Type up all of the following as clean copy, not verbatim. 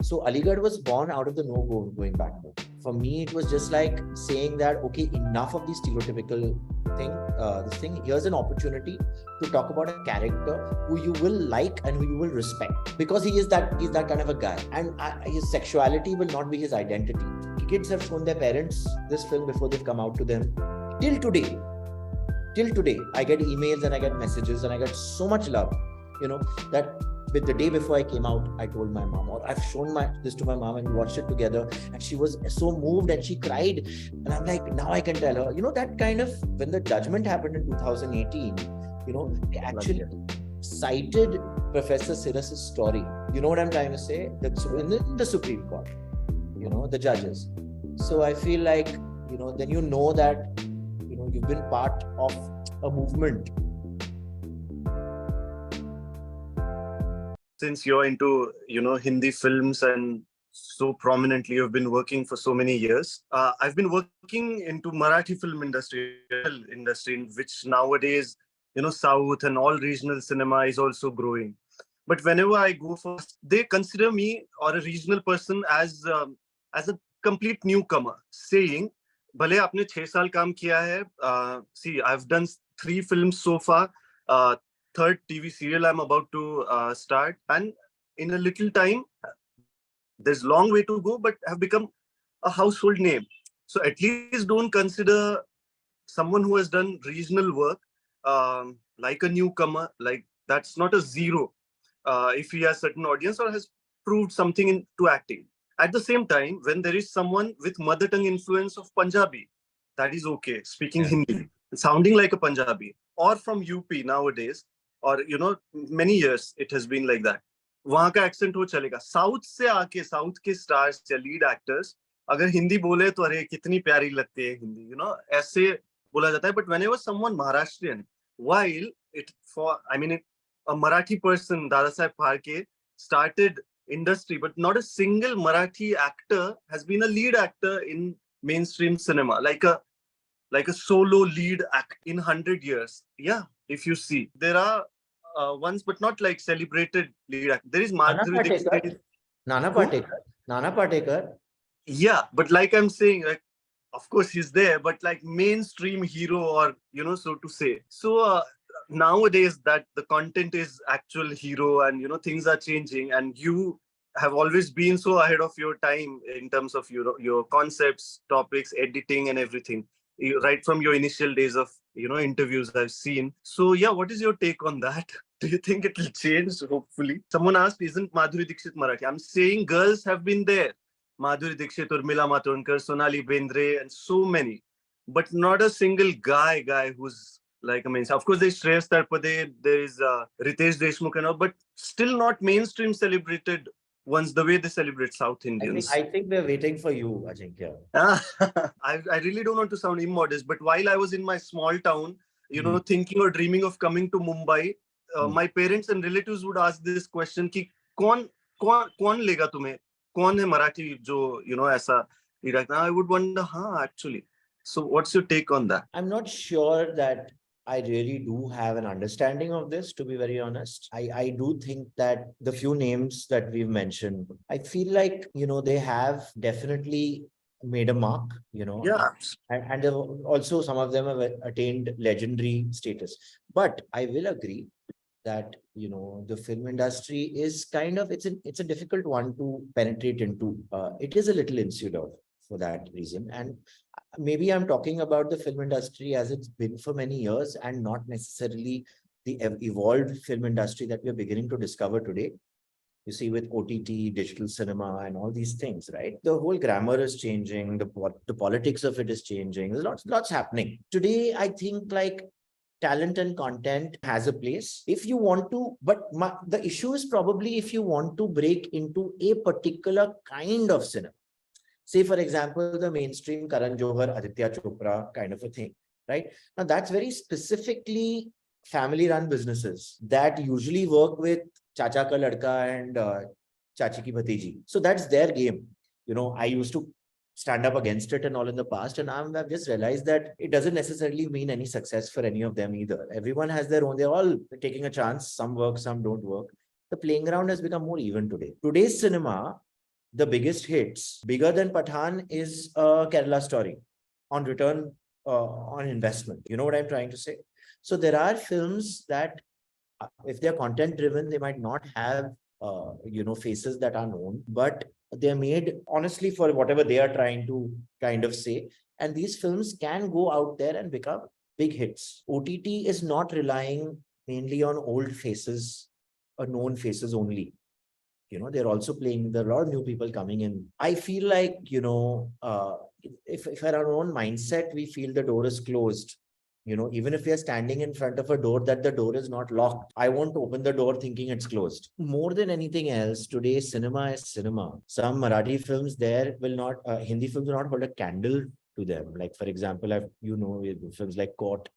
So Aligarh was born out of the no-go going back home. For me, it was just like saying that, okay, enough of the stereotypical thing. Here's an opportunity to talk about a character who you will like and who you will respect, because he's that kind of a guy, and his sexuality will not be his identity. Kids have shown their parents this film before they've come out to them. Till today, I get emails and I get messages and I get so much love, that with the day before I came out, I told my mom, or I've shown this to my mom, and we watched it together, and she was so moved and she cried. And I'm like, now I can tell her, that kind of, when the judgment happened in 2018, they actually cited Professor Siras's story. You know what I'm trying to say? In the Supreme Court, the judges. So I feel like, then that, you've been part of a movement. Since you're into, Hindi films and so prominently you've been working for so many years, I've been working into Marathi film industry, in which nowadays, South and all regional cinema is also growing. But whenever I go first, they consider me or a regional person as a complete newcomer, saying, "Bhale aapne 6 saal kaam kiya hai. See, I've done 3 films so far. Third TV serial I'm about to start, and in a little time, there's long way to go, but have become a household name. So at least don't consider someone who has done regional work like a newcomer. Like, that's not a zero if he has certain audience or has proved something into acting. At the same time, when there is someone with mother tongue influence of Punjabi, that is okay, speaking Hindi, sounding like a Punjabi, or from UP nowadays, or many years it has been like that. वहाँ का accent वो चलेगा. South से आके, South के stars या lead actors अगर हिंदी बोले तो अरे कितनी प्यारी लगती है हिंदी, ऐसे बोला जाता है. But whenever someone Maharashtrian, while a Marathi person, Dada Saheb Phalke, started industry, but not a single Marathi actor has been a lead actor in mainstream cinema, like a solo lead act in 100 years. Yeah, if you see, there are ones, but not like celebrated lead actor. There is Madhuri Dixit. Nana Patekar. Yeah, but like I'm saying, like, of course he's there, but like mainstream hero, or so to say. So nowadays that the content is actual hero, and things are changing, and you have always been so ahead of your time in terms of your concepts, topics, editing, and everything. Right from your initial days of interviews I've seen. So yeah, what is your take on that? Do you think it will change? Hopefully. Someone asked, isn't Madhuri Dixit Marathi? I'm saying girls have been there. Madhuri Dixit, Urmila Matondkar, Sonali Bendre, and so many, but not a single guy who's like, of course there's Shreyas Tarpade, there is Ritesh Deshmukh and all, but still not mainstream celebrated ones the way they celebrate South Indians. I think we're waiting for you, Ajinkya. I really don't want to sound immodest, but while I was in my small town, thinking or dreaming of coming to Mumbai, my parents and relatives would ask this question, ki kaun lega tumhe? Kaun hai Marathi jo, aisa lead actor? I would wonder, actually. So what's your take on that? I'm not sure that I really do have an understanding of this, to be very honest. I do think that the few names that we've mentioned, I feel like, they have definitely made a mark, Yeah. And also some of them have attained legendary status. But I will agree that, the film industry is kind of, it's a difficult one to penetrate into. It is a little insular for that reason. And maybe I'm talking about the film industry as it's been for many years, and not necessarily the evolved film industry that we're beginning to discover today. You see, with OTT, digital cinema, and all these things, right? The whole grammar is changing. The politics of it is changing. There's lots happening. Today, I think like talent and content has a place if you want to, but the issue is probably if you want to break into a particular kind of cinema. Say, for example, the mainstream Karan Johar, Aditya Chopra kind of a thing, right? Now, that's very specifically family-run businesses that usually work with Chacha Ka Ladka and Chachi Ki Bhatiji. So that's their game. I used to stand up against it and all in the past, and I've just realized that it doesn't necessarily mean any success for any of them either. Everyone has their own, they're all taking a chance. Some work, some don't work. The playing ground has become more even today. Today's cinema the biggest hits, bigger than Pathan, is Kerala Story on return on investment. You know what I'm trying to say? So there are films that, if they're content driven, they might not have faces that are known, but they're made honestly for whatever they are trying to kind of say. And these films can go out there and become big hits. OTT is not relying mainly on old faces or known faces only. They're also playing, there are a lot of new people coming in. I feel like, if our own mindset, we feel the door is closed. Even if we are standing in front of a door that the door is not locked, I won't open the door thinking it's closed. More than anything else, today cinema is cinema. Some Marathi films there will not, Hindi films will not hold a candle to them. Like, for example, films like Court,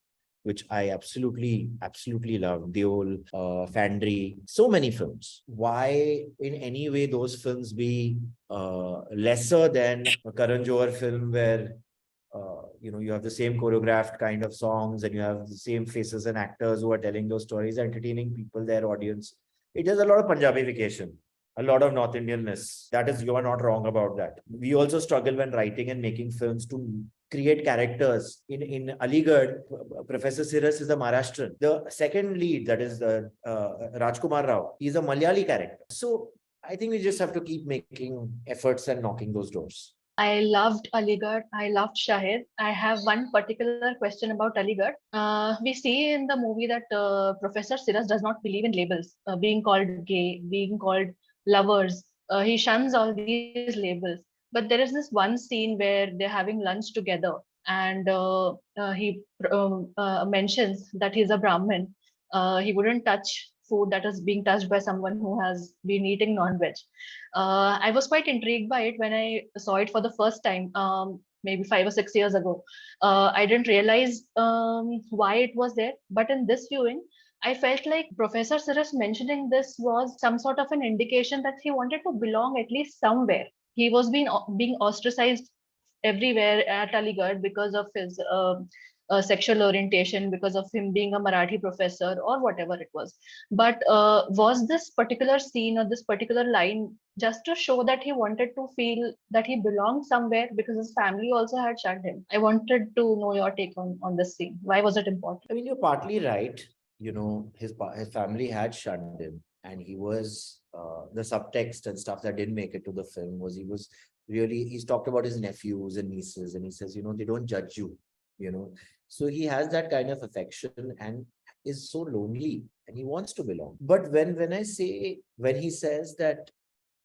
which I absolutely love. Deol, Fandry, so many films. Why, in any way, those films be lesser than a Karan Johar film where you have the same choreographed kind of songs and you have the same faces and actors who are telling those stories, entertaining people, their audience. It has a lot of Punjabification, a lot of North Indianness. That is, you are not wrong about that. We also struggle when writing and making films to create characters. In Aligarh, Professor Siras is a Maharashtrian. The second lead, that is the Rajkumar Rao, he's a Malayali character. So I think we just have to keep making efforts and knocking those doors. I loved Aligarh. I loved Shahid. I have one particular question about Aligarh. We see in the movie that Professor Siras does not believe in labels, being called gay, being called lovers. He shuns all these labels. But there is this one scene where they're having lunch together, and he mentions that he's a Brahmin. He wouldn't touch food that is being touched by someone who has been eating non-veg. I was quite intrigued by it when I saw it for the first time, maybe 5 or 6 years ago. I didn't realize why it was there, but in this viewing, I felt like Professor Siras mentioning this was some sort of an indication that he wanted to belong at least somewhere. He was being ostracized everywhere at Aligarh because of his sexual orientation, because of him being a Marathi professor or whatever it was. But was this particular scene or this particular line just to show that he wanted to feel that he belonged somewhere because his family also had shunned him? I wanted to know your take on this scene. Why was it important? I mean, you're partly right. His family had shunned him, and he was the subtext and stuff that didn't make it to the film was he's talked about his nephews and nieces, and he says, they don't judge you, so he has that kind of affection and is so lonely and he wants to belong. But when he says that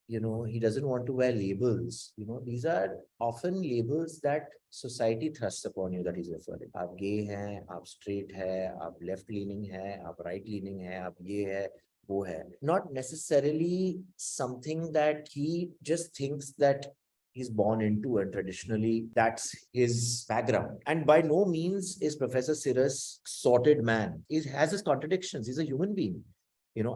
he doesn't want to wear labels, these are often labels that society thrusts upon you, that he's referring. आप gay हैं, आप straight है, आप left leaning है, आप right leaning है, आप ये है, वो है. Not necessarily something that he just thinks that he's born into, and traditionally that's his background. And by no means is Professor Siras sorted man. He has his contradictions. He's a human being.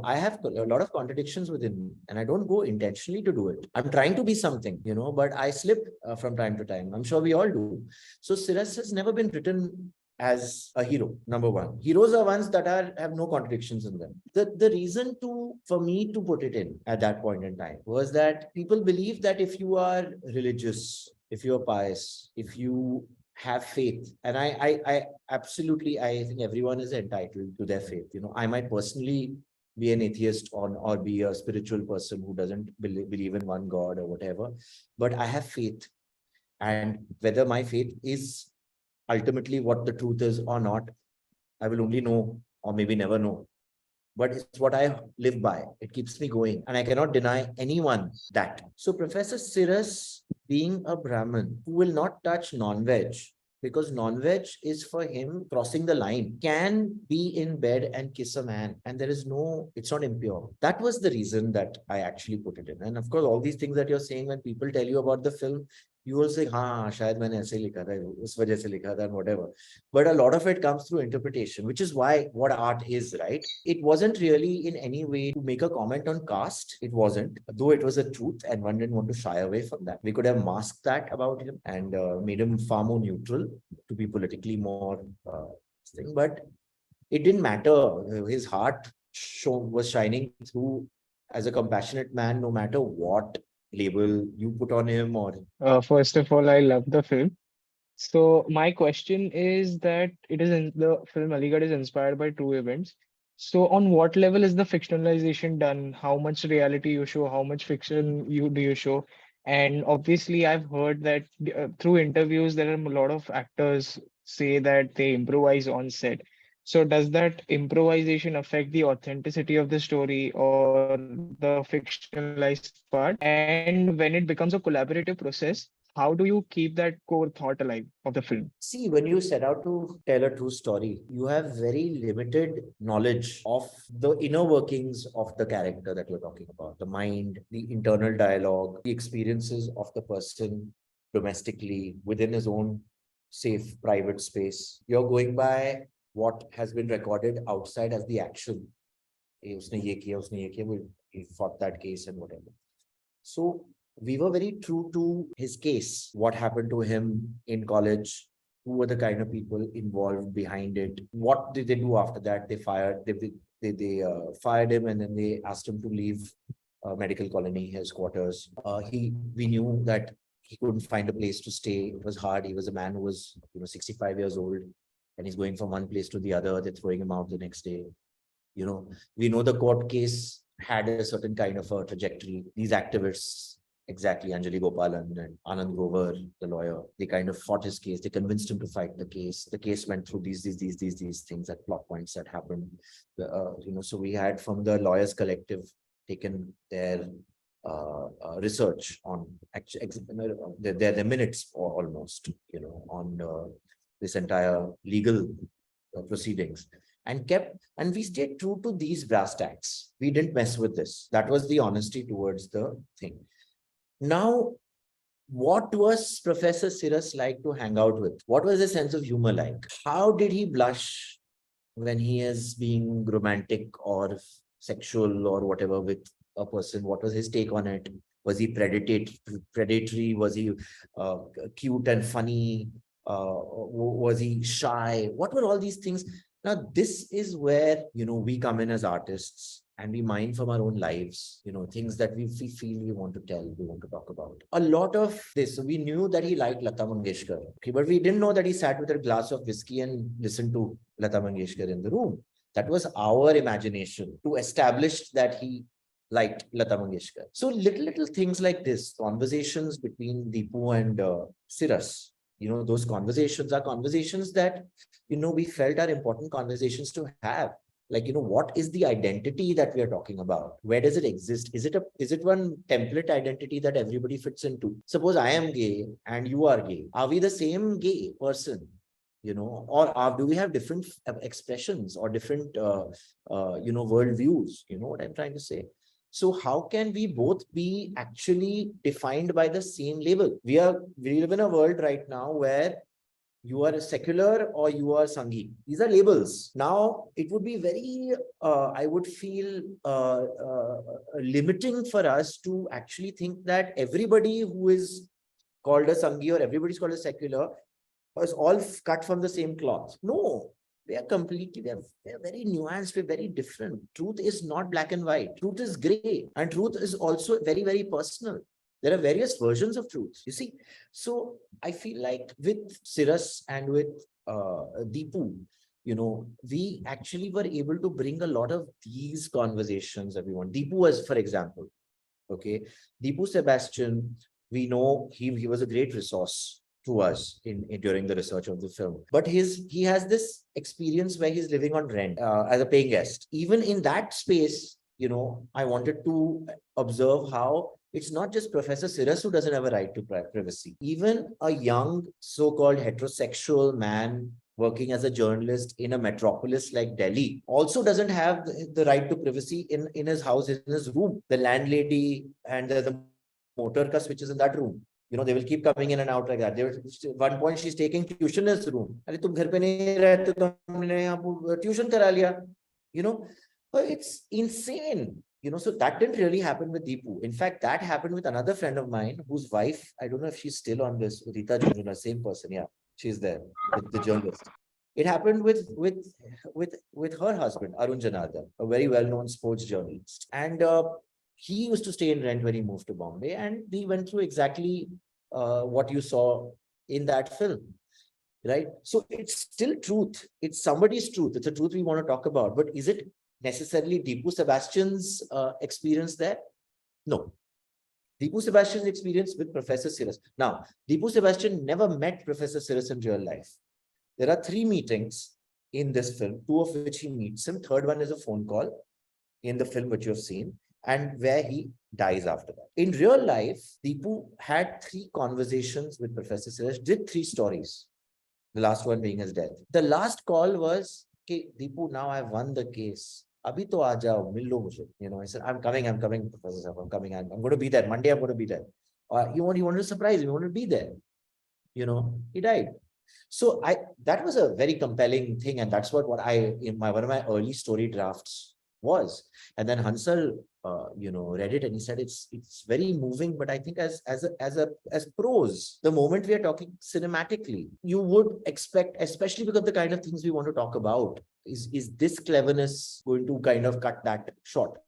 I have a lot of contradictions within me, and I don't go intentionally to do it. I'm trying to be something, but I slip from time to time. I'm sure we all do. So Siras has never been written as a hero, number one. Heroes are ones that have no contradictions in them. The reason for me to put it in at that point in time was that people believe that if you are religious, if you are pious, if you have faith, and I absolutely, I think everyone is entitled to their faith. I might personally be an atheist or be a spiritual person who doesn't believe in one God or whatever, but I have faith. And whether my faith is ultimately what the truth is or not, I will only know, or maybe never know. But it's what I live by. It keeps me going, and I cannot deny anyone that. So Professor Siras, being a Brahmin who will not touch non-veg, because non-veg is for him crossing the line, can be in bed and kiss a man, and it's not impure. That was the reason that I actually put it in. And of course, all these things that you're saying, when people tell you about the film, you will say, हाँ शायद मैंने ऐसे ही लिखा था, उस वजह से लिखा था, and whatever. But a lot of it comes through interpretation, which is what art is, right? It wasn't really in any way to make a comment on caste. It wasn't, though it was a truth, and one didn't want to shy away from that. We could have masked that about him and made him far more neutral to be politically more thing. But it didn't matter. His heart was shining through as a compassionate man, no matter what label you put on him, or First of all, I love the film. So my question is that it is in the film Aligarh is inspired by true events. So on what level is the fictionalization done? How much reality you show? How much fiction you show? And obviously, I've heard that through interviews, there are a lot of actors say that they improvise on set. So does that improvisation affect the authenticity of the story or the fictionalized part? And when it becomes a collaborative process, how do you keep that core thought alive of the film? see, when you set out to tell a true story, you have very limited knowledge of the inner workings of the character that you're talking about, the mind, the internal dialogue, the experiences of the person domestically within his own safe private space. You're going by what has been recorded outside as the action. उसने ये किया, उसने ये किया, we fought that case and whatever. So we were very true to his case, what happened to him in college, who were the kind of people involved behind it, what did they do after that? They fired him, and then they asked him to leave medical colony, his quarters. We knew that he couldn't find a place to stay. It was hard. He was a man who was 65 years old, and he's going from one place to the other. They're throwing him out the next day. We know the court case had a certain kind of a trajectory. These activists, exactly, Anjali Gopalan and Anand Grover, the lawyer, they kind of fought his case. They convinced him to fight the case. The case went through these things, that plot points that happened. So we had from the lawyers collective taken their research on their minutes, or almost, on this entire legal proceedings, and we stayed true to these brass tacks. We didn't mess with this. That was the honesty towards the thing. Now, what was Professor Sirus like to hang out with? What was his sense of humor like? How did he blush when he is being romantic or sexual or whatever with a person? What was his take on it? Was he predatory? Was he cute and funny? Was he shy? What were all these things? Now, this is where, we come in as artists and we mine from our own lives, things that we feel we want to tell, we want to talk about. A lot of this, we knew that he liked Lata Mangeshkar, okay, but we didn't know that he sat with a glass of whiskey and listened to Lata Mangeshkar in the room. That was our imagination to establish that he liked Lata Mangeshkar. So little things like this, conversations between Deepu and Sirus, those conversations are conversations that, we felt are important conversations to have. Like, what is the identity that we are talking about? Where does it exist? Is it one template identity that everybody fits into? Suppose I am gay and you are gay. Are we the same gay person? Or do we have different expressions or different, worldviews? You know what I'm trying to say? So how can we both be actually defined by the same label? We live in a world right now where you are a secular or you are Sanghi. These are labels. Now, it would be very, I would feel, limiting for us to actually think that everybody who is called a Sanghi or everybody's called a secular is all cut from the same cloth. No, they are very nuanced, we're very different. Truth is not black and white. Truth is gray, and truth is also very, very personal. There are various versions of truth, you see. So I feel like with Sirus and with Deepu, we actually were able to bring a lot of these conversations that we want. Deepu was, for example, okay, Deepu Sebastian, we know he was a great resource to us during the research of the film. But he has this experience where he's living on rent as a paying guest. Even in that space, I wanted to observe how it's not just Professor Sirus who doesn't have a right to privacy. Even a young so-called heterosexual man working as a journalist in a metropolis like Delhi also doesn't have the right to privacy in his house, in his room. The landlady and the motor car switches in that room. They will keep coming in and out like that. One point, she's taking tuition in his room. अरे तुम घर पे नहीं रहते तो हमने यहाँ tuition करा लिया. It's insane. So that didn't really happen with Deepu. In fact, that happened with another friend of mine whose wife, I don't know if she's still on this, Rita Junjuna, same person. Yeah, she's there, the journalist. It happened with her husband, Arun Janardhan, a very well-known sports journalist. And He used to stay in rent when he moved to Bombay, and he went through exactly what you saw in that film, right? So it's still truth. It's somebody's truth. It's a truth we want to talk about. But is it necessarily Deepu Sebastian's experience there? No. Deepu Sebastian's experience with Professor Siras. Now, Deepu Sebastian never met Professor Siras in real life. There are 3 meetings in this film, 2 of which he meets him. Third one is a phone call in the film which you have seen, and where he dies after that. In real life, Deepu had 3 conversations with Professor Siras, did 3 stories. The last one being his death. The last call was, okay, Deepu, now I've won the case. Abhi to aa jao, mil lo mujhe. You know, I said, I'm coming, Professor Saab, I'm coming, I'm going to be there. Monday, I'm going to be there. He wanted to surprise me, he wanted to be there. You know, he died. So that was a very compelling thing, and that's what I in one of my early story drafts was. And then Hansal, read it and he said it's very moving. But I think as prose, the moment we are talking cinematically, you would expect, especially because of the kind of things we want to talk about, is this cleverness going to kind of cut that short?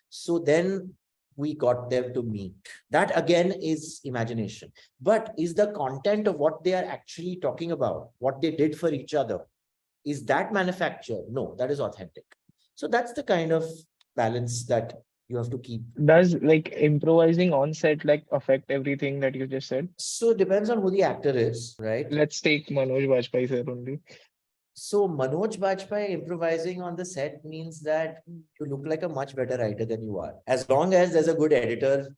So then we got them to meet. That again is imagination. But is the content of what they are actually talking about, what they did for each other, is that manufactured? No, that is authentic. So that's the kind of balance that you have to keep. Does like improvising on set like affect everything that you just said? So it depends on who the actor is, right? Let's take Manoj Bajpayee sir only. So Manoj Bajpayee improvising on the set means that you look like a much better writer than you are. As long as there's a good editor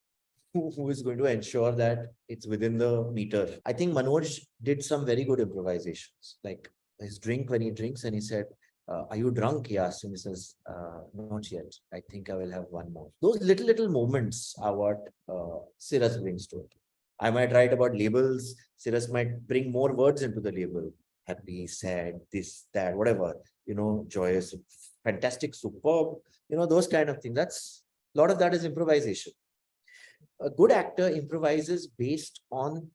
who is going to ensure that it's within the meter. I think Manoj did some very good improvisations, like his drink when he drinks and he said, are you drunk? He asked him, he says, not yet. I think I will have one more. Those little moments are what Siras brings to it. I might write about labels. Siras might bring more words into the label. Happy, sad, this, that, whatever, joyous, fantastic, superb, those kind of things. A lot of that is improvisation. A good actor improvises based on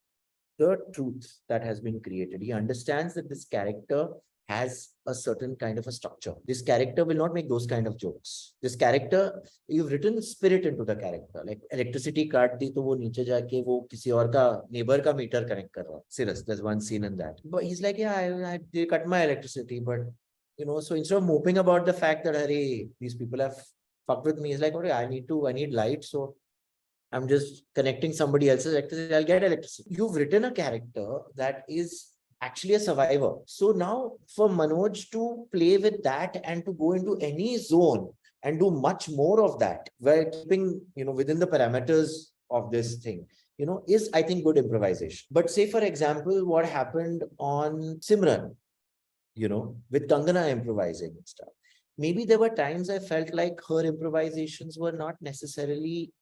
the truth that has been created. He understands that this character has a certain kind of a structure. This character will not make those kind of jokes. This character, you've written spirit into the character. Like electricity काट दी तो वो नीचे जाके वो किसी और का neighbor का meter connect कर रहा है. Serious, there's one scene in that. But he's like, yeah, they cut my electricity, but so instead of moping about the fact that hey, these people have fucked with me, he's like, okay, I need light, so I'm just connecting somebody else's electricity, I'll get electricity. You've written a character that is actually a survivor. So now for Manoj to play with that and to go into any zone and do much more of that, while keeping, within the parameters of this thing, is, I think, good improvisation. But say, for example, what happened on Simran, with Kangana improvising and stuff. Maybe there were times I felt like her improvisations were not necessarily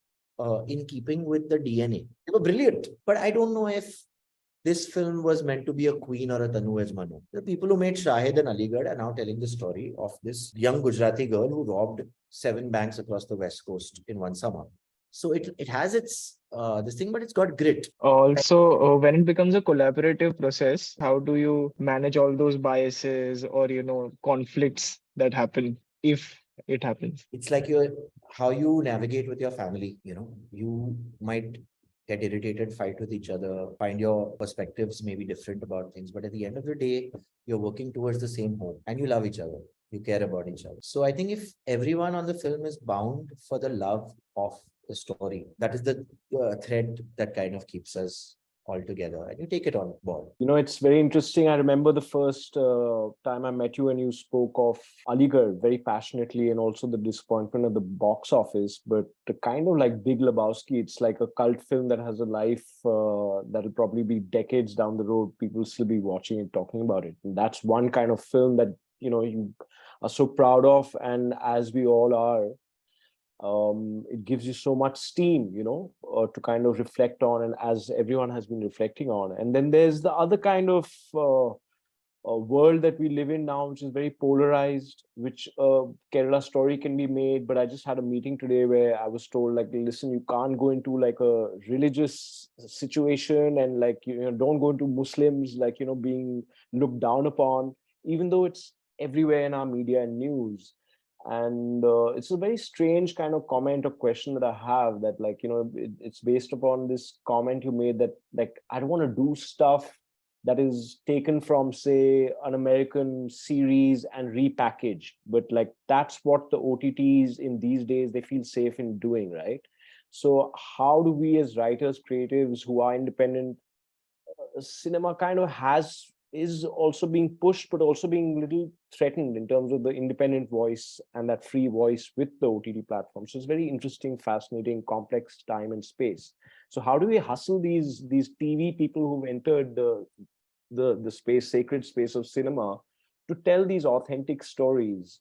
in keeping with the DNA. They were brilliant, but I don't know if this film was meant to be a queen or a Tanu as Manu. The people who made Shahid and Aligarh are now telling the story of this young Gujarati girl who robbed 7 banks across the West Coast in one summer. So it has its this thing, but it's got grit. Also, when it becomes a collaborative process, how do you manage all those biases or conflicts that happen if it happens? It's like how you navigate with your family. You might get irritated, fight with each other, find your perspectives may be different about things, but at the end of the day, you're working towards the same home and you love each other. You care about each other. So I think if everyone on the film is bound for the love of the story, that is the thread that kind of keeps us all together, and you take it on board. It's very interesting. I remember the first time I met you and you spoke of Aligarh very passionately, and also the disappointment of the box office. But the kind of like Big Lebowski, it's like a cult film that has a life that'll probably be decades down the road. People will still be watching it, talking about it. And that's one kind of film that you are so proud of, and as we all are. It gives you so much steam, to kind of reflect on, and as everyone has been reflecting on. And then there's the other kind of world that we live in now, which is very polarized, which Kerala story can be made. But I just had a meeting today where I was told, like, listen, you can't go into like a religious situation, and like, don't go into Muslims, like, being looked down upon, even though it's everywhere in our media and news. And it's a very strange kind of comment or question that I have, that like, it's based upon this comment you made that like, I don't want to do stuff that is taken from, say, an American series and repackaged, but like that's what the OTTs in these days, they feel safe in doing, right? So how do we as writers, creatives who are independent, cinema kind of is also being pushed, but also being little threatened in terms of the independent voice and that free voice with the OTT platform. So it's very interesting, fascinating, complex time and space. So how do we hustle these TV people who've entered the space, sacred space of cinema, to tell these authentic stories,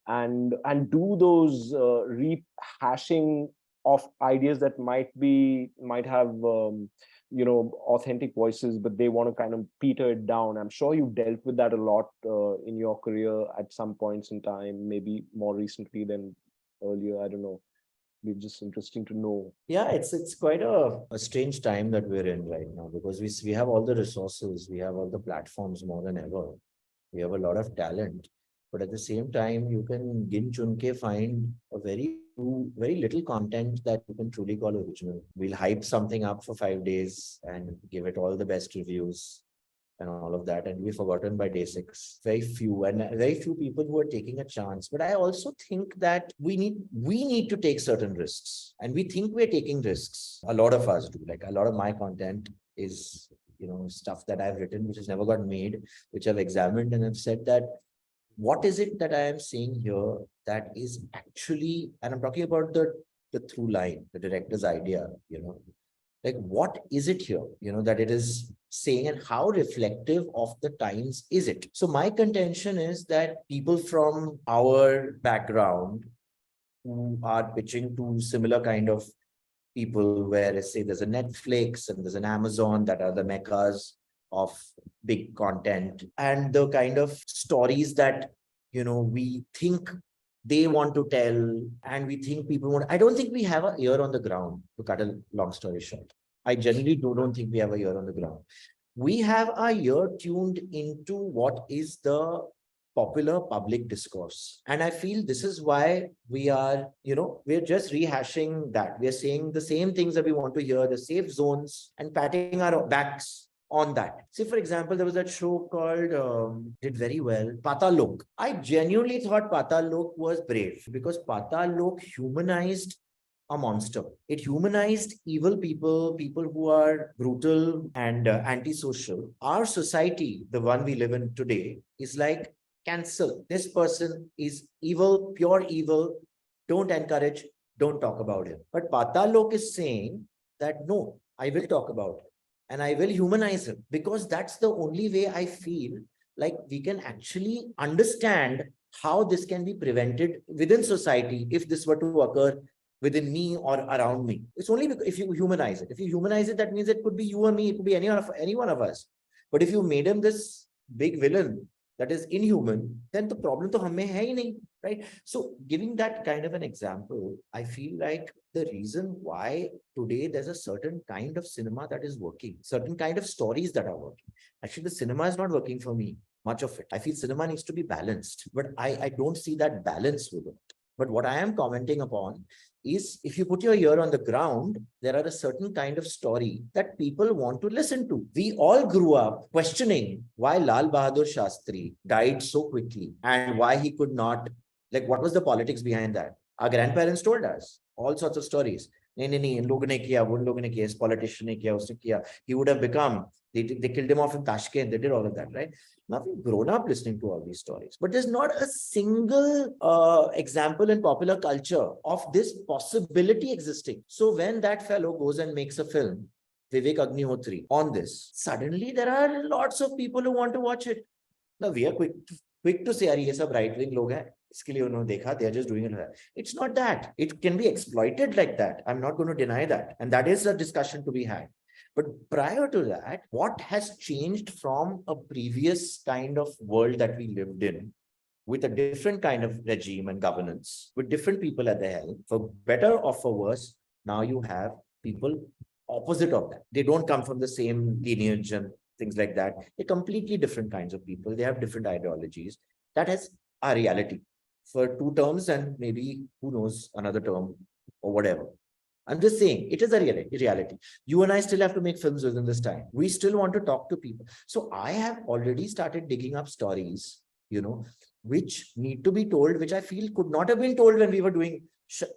and do those rehashing of ideas that might have authentic voices, but they want to kind of peter it down. I'm sure you've dealt with that a lot in your career at some points in time, maybe more recently than earlier, I don't know. It's just interesting to know. Yeah, it's quite a strange time that we're in right now, because we have all the resources, we have all the platforms more than ever. We have a lot of talent, but at the same time, you can gin chun ke find a very little content that you can truly call original. We'll hype something up for 5 days and give it all the best reviews and all of that, and we're forgotten by day 6. Very few people who are taking a chance. But I also think that we need to take certain risks, and we think we're taking risks. A lot of us do. Like, a lot of my content is stuff that I've written which has never got made, which I've examined and I've said that what is it that I am seeing here that is actually, and I'm talking about the through line, the director's idea, like what is it here, that it is saying, and how reflective of the times is it? So my contention is that people from our background who are pitching to similar kind of people, where say there's a Netflix and there's an Amazon that are the meccas of big content, and the kind of stories that we think they want to tell, and we think people want. I don't think we have a ear on the ground, to cut a long story short. I generally don't think we have a ear on the ground. We have our ear tuned into what is the popular public discourse. And I feel this is why we are, we're just rehashing that. We're saying the same things that we want to hear, the safe zones, and patting our backs on that. See, for example, there was that show called, did very well, Patal Lok. I genuinely thought Patal Lok was brave, because Patal Lok humanized a monster. It humanized evil people who are brutal and antisocial. Our society, the one we live in today, is like, cancel. This person is evil, pure evil. Don't encourage, don't talk about him. But Patal Lok is saying that no, I will talk about him and I will humanize him, because that's the only way I feel like we can actually understand how this can be prevented within society if this were to occur within me or around me. It's only if you humanize it. If you humanize it, that means it could be you or me, it could be any one of us. But if you made him this big villain that is inhuman, then the problem to humme hai hi nahi, right? So giving that kind of an example, I feel like the reason why today there's a certain kind of cinema that is working, certain kind of stories that are working. Actually, the cinema is not working for me, much of it. I feel cinema needs to be balanced, but I don't see that balance with it. But what I am commenting upon is, if you put your ear on the ground, there are a certain kind of story that people want to listen to. We all grew up questioning why Lal Bahadur Shastri died so quickly and why he could not, like, what was the politics behind that? Our grandparents told us all sorts of stories. नहीं, इन लोगों ने किया, वो लोगों ने किया, इस politician ने किया, उसने किया. He would have become, they killed him off in Tashkent, they did all of that, right? Now we've grown up listening to all these stories, but there's not a single example in popular culture of this possibility existing. So when that fellow goes and makes a film, Vivek Agnihotri, on this, suddenly there are lots of people who want to watch it. Now we are quick to say, ये सब right wing लोग हैं, इसके लिए उन्होंने देखा, they are just doing it. It's not that. It can be exploited like that. I'm not going to deny that. And that is a discussion to be had. But prior to that, what has changed from a previous kind of world that we lived in, with a different kind of regime and governance, with different people at the helm, for better or for worse, now you have people opposite of that. They don't come from the same lineage and things like that. They're completely different kinds of people. They have different ideologies. That is our reality. for 2 terms and maybe who knows another term or whatever. I'm just saying it is a reality. You and I still have to make films within this time. We still want to talk to people. So I have already started digging up stories, which need to be told, which I feel could not have been told when we were doing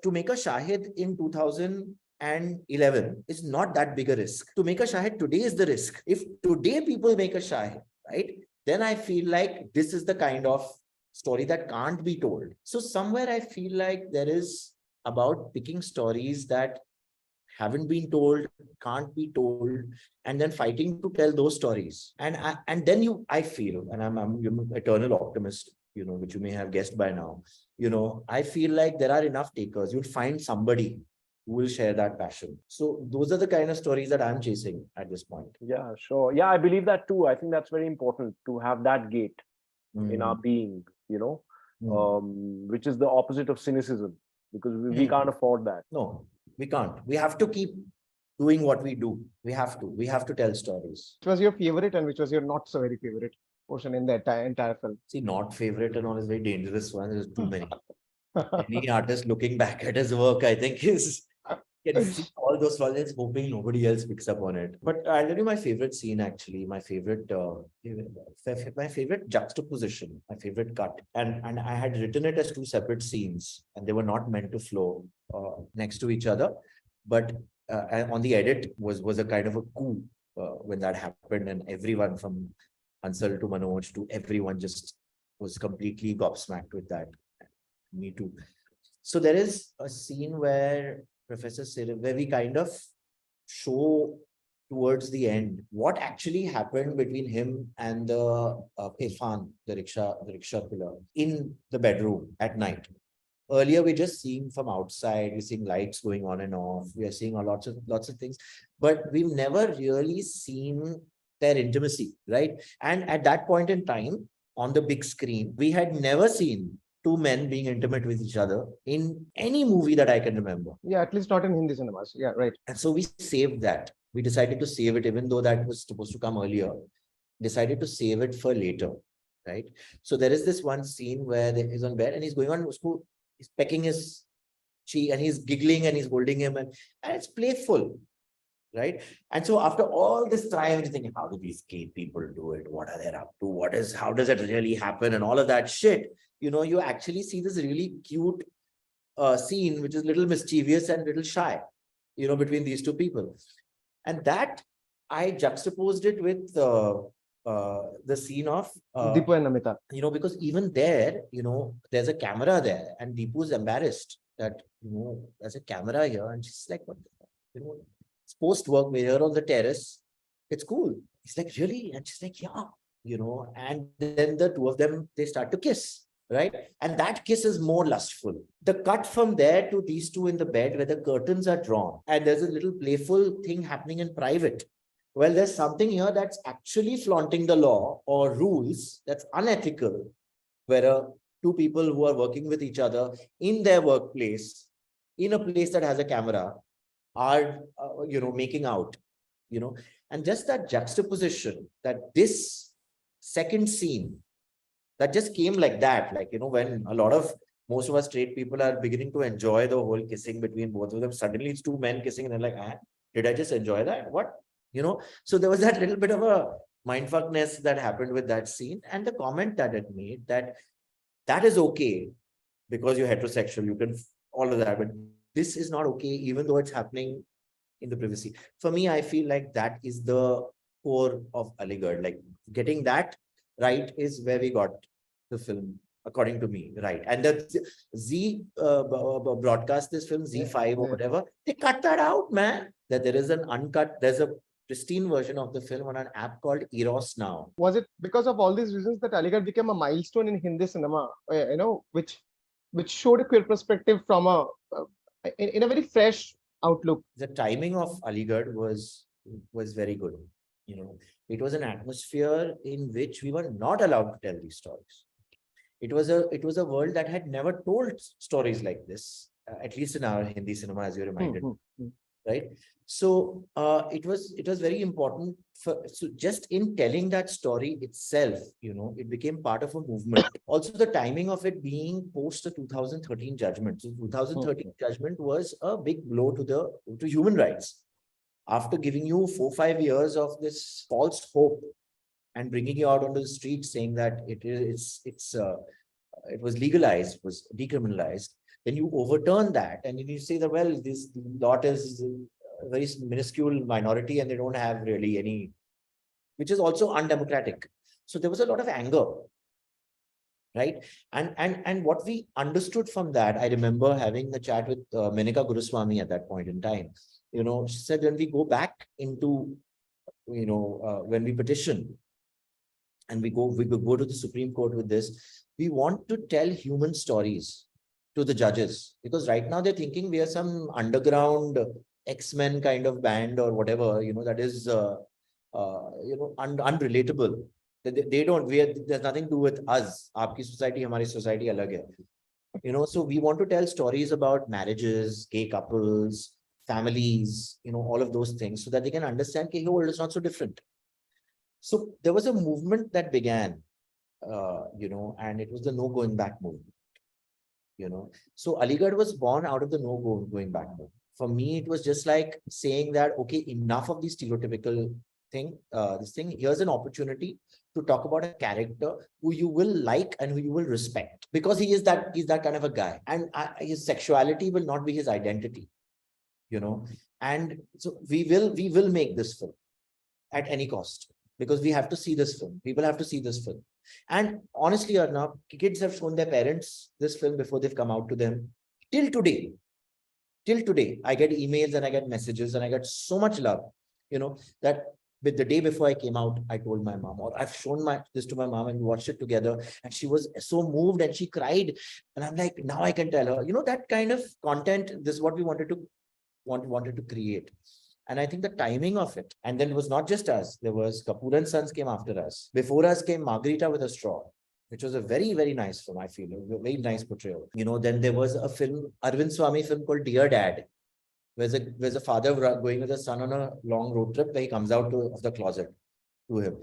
to make a Shahid in 2011 is not that big a risk. To make a Shahid today is the risk. If today people make a Shahid, right, then I feel like this is the kind of story that can't be told. So somewhere I feel like there is about picking stories that haven't been told, can't be told, and then fighting to tell those stories. And then I feel, and I'm an eternal optimist, which you may have guessed by now. I feel like there are enough takers. You'll find somebody who will share that passion. So those are the kind of stories that I'm chasing at this point. Yeah, sure. Yeah, I believe that too. I think that's very important to have that gate in our being, which is the opposite of cynicism, because we can't afford that. No, we can't. We have to keep doing what we do. We have to tell stories. Which was your favorite and which was your not so very favorite portion in the entire film? See, not favorite and all is very dangerous one. There's too many. Any artist looking back at his work, I think, can see all those flaws, hoping nobody else picks up on it. But I'll tell you my favorite scene, actually, my favorite juxtaposition, my favorite cut. And I had written it as 2 separate scenes, and they were not meant to flow next to each other. But on the edit was a kind of a coup when that happened, and everyone from Ansal to Manoj to everyone just was completely gobsmacked with that. Me too. So there is a scene where Professor Sir, where we kind of show towards the end what actually happened between him and the Irfan, the rickshaw puller, in the bedroom at night. Earlier, we're just seeing from outside, we're seeing lights going on and off, we are seeing lots of things, but we've never really seen their intimacy, right? And at that point in time, on the big screen, we had never seen 2 men being intimate with each other in any movie that I can remember. Yeah, at least not in Hindi cinemas. Yeah, right. And so we saved that. We decided to save it, even though that was supposed to come earlier. Decided to save it for later, right? So there is this one scene where he's on bed and he's going on, he's pecking his cheek and he's giggling and he's holding him, and it's playful, right? And so after all this time, you're thinking, how do these gay people do it? What are they up to? How does it really happen? And all of that shit. You actually see this really cute scene, which is a little mischievous and little shy, between these 2 people. And that I juxtaposed it with the scene of Deepu and Namita. Because even there, there's a camera there, and Deepu's embarrassed that, there's a camera here, and she's like, what the fuck? It's post-work, we're here on the terrace. It's cool. He's like, really? And she's like, yeah, and then the 2 of them, they start to kiss. Right. And that kiss is more lustful. The cut from there to these 2 in the bed where the curtains are drawn and there's a little playful thing happening in private. Well, there's something here that's actually flaunting the law or rules that's unethical, where 2 people who are working with each other in their workplace, in a place that has a camera, are, making out, and just that juxtaposition, that this second scene, that just came like that, when most of us straight people are beginning to enjoy the whole kissing between both of them. Suddenly it's 2 men kissing and they're like, did I just enjoy that? What? So there was that little bit of a mindfuckness that happened with that scene. And the comment that it made, that is okay because you're heterosexual, you can, all of that, but this is not okay, even though it's happening in the privacy. For me, I feel like that is the core of Aligarh. Like getting that right is where we got the film, according to me, right? And the Z broadcast this film, Z5 or whatever, they cut that out, man. That there is an uncut, there's a pristine version of the film on an app called Eros now. Was it because of all these reasons that Aligarh became a milestone in Hindi cinema, which showed a queer perspective from in a very fresh outlook? The timing of Aligarh was very good. It was an atmosphere in which we were not allowed to tell these stories. It was a world that had never told stories like this, at least in our Hindi cinema, as you reminded, right? So it was very important for, so just in telling that story itself, it became part of a movement. Also, the timing of it being post the 2013 judgment. So 2013 judgment was a big blow to human rights. After giving you 4-5 years of this false hope and bringing you out onto the street saying that it was legalized, it was decriminalized, then you overturn that and then you say that, well, this lot is a very minuscule minority and they don't have really any, which is also undemocratic. So there was a lot of anger, right? And what we understood from that, I remember having a chat with Menika Guruswamy at that point in time. She said, when we go back into, when we petition and we go to the Supreme Court with this, we want to tell human stories to the judges, because right now they're thinking we are some underground X-Men kind of band or whatever, that is, unrelatable. They don't, there's nothing to do with us. Aapki society, hamari society alag hai. So we want to tell stories about marriages, gay couples, families, all of those things, so that they can understand that the world is not so different. So there was a movement that began, and it was the no going back movement. So Aligarh was born out of the no going back movement. For me, it was just like saying that, okay, enough of the stereotypical thing. Here's an opportunity to talk about a character who you will like and who you will respect, because he's that kind of a guy, and his sexuality will not be his identity. And so we will make this film at any cost, because we have to see this film. People have to see this film. And honestly enough, kids have shown their parents this film before they've come out to them. Till today, I get emails and I get messages and I get so much love, that with the day before I came out, I told my mom, or I've shown this to my mom and we watched it together, and she was so moved and she cried. And I'm like, now I can tell her, that kind of content, this is what we wanted to create. And I think the timing of it, and then it was not just us, there was Kapoor and Sons came after us. Before us came Margarita with a Straw, which was a very, very nice film, I feel, a very nice portrayal. Then there was a film, Arvind Swamy film called Dear Dad, where's a father going with a son on a long road trip where he comes out of the closet to him.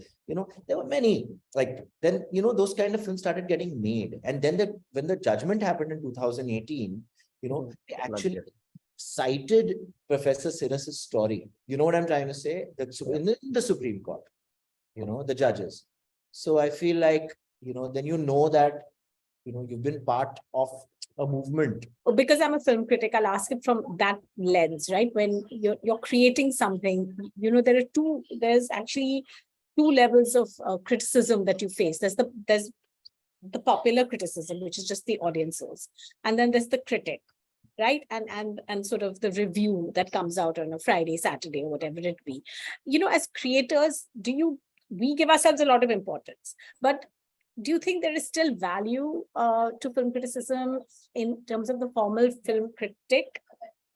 There were many, like, then, those kind of films started getting made. And then when the judgment happened in 2018, they actually cited Professor Siras's story. You know what I'm trying to say? That in the Supreme Court, the judges. So I feel like, then that, you've been part of a movement. Because I'm a film critic, I'll ask it from that lens, right? When you're creating something, there's actually two levels of criticism that you face. There's the popular criticism, which is just the audiences, and then there's the critic, right? And sort of the review that comes out on a Friday, Saturday, or whatever it be. As creators, we give ourselves a lot of importance, but do you think there is still value to film criticism in terms of the formal film critic?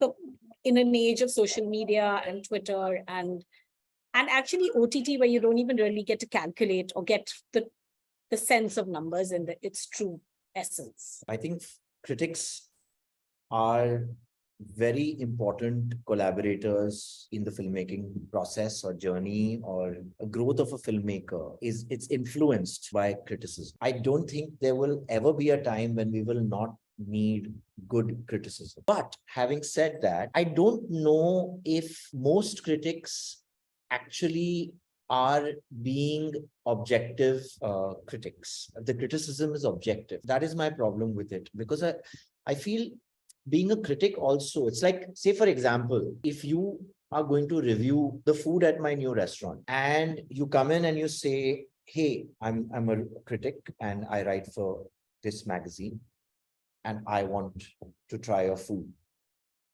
So in an age of social media and Twitter and actually OTT, where you don't even really get to calculate or get the sense of numbers and its true essence. I think critics are very important collaborators in the filmmaking process or journey, or a growth of a filmmaker it's influenced by criticism. I don't think there will ever be a time when we will not need good criticism. But having said that, I don't know if most critics actually are being objective critics. The criticism is objective. That is my problem with it, because I feel being a critic also, it's like, say, for example, if you are going to review the food at my new restaurant and you come in and you say, hey, I'm a critic and I write for this magazine and I want to try your food.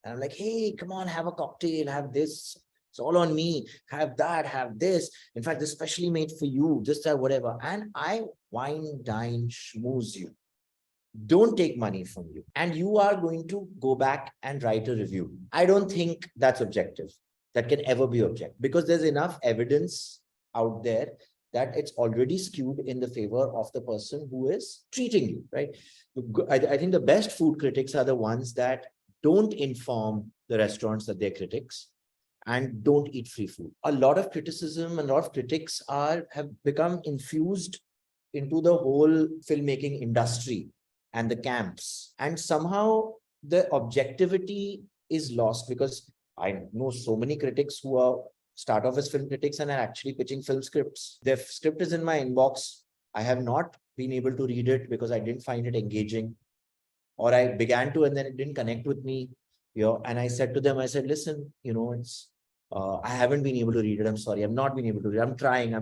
And I'm like, hey, come on, have a cocktail, have this. It's all on me. Have that, have this. In fact, this specially made for you, this, that, whatever. And I wine, dine, schmooze you. Don't take money from you. And you are going to go back and write a review. I don't think that's objective. That can ever be objective, because there's enough evidence out there that it's already skewed in the favor of the person who is treating you, right? I think the best food critics are the ones that don't inform the restaurants that they're critics. and don't eat free food. A lot of criticism and a lot of critics have become infused into the whole filmmaking industry and the camps. And somehow the objectivity is lost, because I know so many critics who are start off as film critics and are actually pitching film scripts. Their script is in my inbox. I have not been able to read it because I didn't find it engaging, or I began to and then it didn't connect with me. And I said to them, I said, listen, it's I haven't been able to read it. I'm sorry. I've not been able to read it. I'm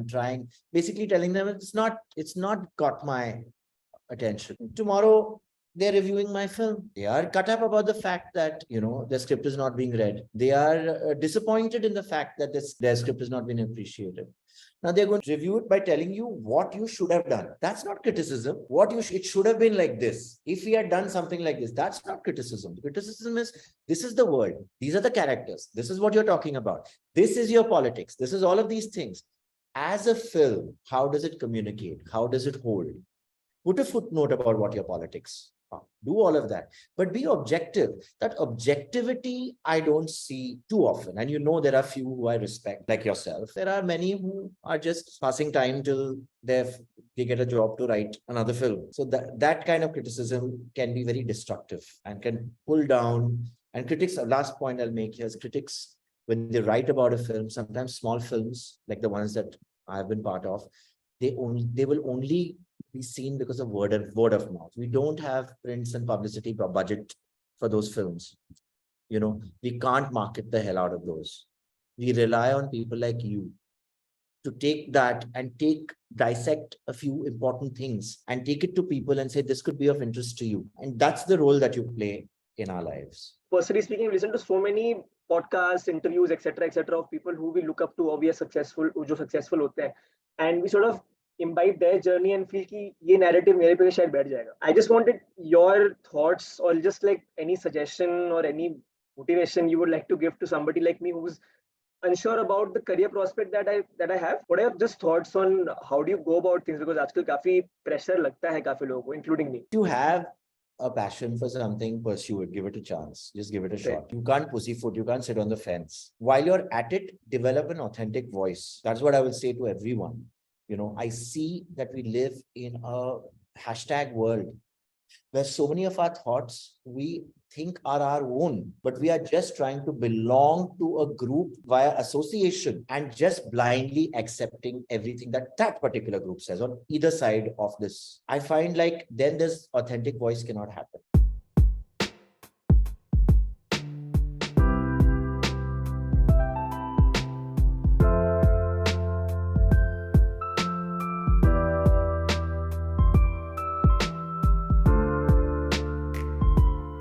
trying. Basically telling them it's not got my attention. Tomorrow, they're reviewing my film. They are cut up about the fact that, the script is not being read. They are disappointed in the fact that their script is not being appreciated. Now they're going to review it by telling you what you should have done. That's not criticism. It should have been like this. If we had done something like this, that's not criticism. Criticism is, this is the world. These are the characters. This is what you're talking about. This is your politics. This is all of these things. As a film, how does it communicate? How does it hold? Put a footnote about what your politics are. Do all of that, but be objective. That objectivity I don't see too often. And there are few who I respect, like yourself. There are many who are just passing time till they get a job to write another film. So that kind of criticism can be very destructive and can pull down. And critics, last point I'll make here is critics, when they write about a film, sometimes small films like the ones that I've been part of, they will only be seen because of word of mouth. We don't have prints and publicity budget for those films. We can't market the hell out of those. We rely on people like you to take that and dissect a few important things and take it to people and say, this could be of interest to you. And that's the role that you play in our lives. Personally speaking, we listen to so many podcasts, interviews, etc., of people who we look up to, or we are successful, who successful hote hain, and we sort of imbibe their journey and feel कि ये narrative मेरे पे शायद बैठ जाएगा. I just wanted your thoughts, or just like any suggestion or any motivation you would like to give to somebody like me who's unsure about the career prospect that I have. What are just thoughts on how do you go about things, because आजकल काफी pressure लगता है काफी लोगों को, including me. You have a passion for something, pursue it, give it a chance, just give it a shot. You can't pussyfoot, you can't sit on the fence. While you're at it, develop an authentic voice. That's what I will say to everyone. I see that we live in a hashtag world where so many of our thoughts we think are our own, but we are just trying to belong to a group via association and just blindly accepting everything that particular group says on either side of this. I find like then this authentic voice cannot happen.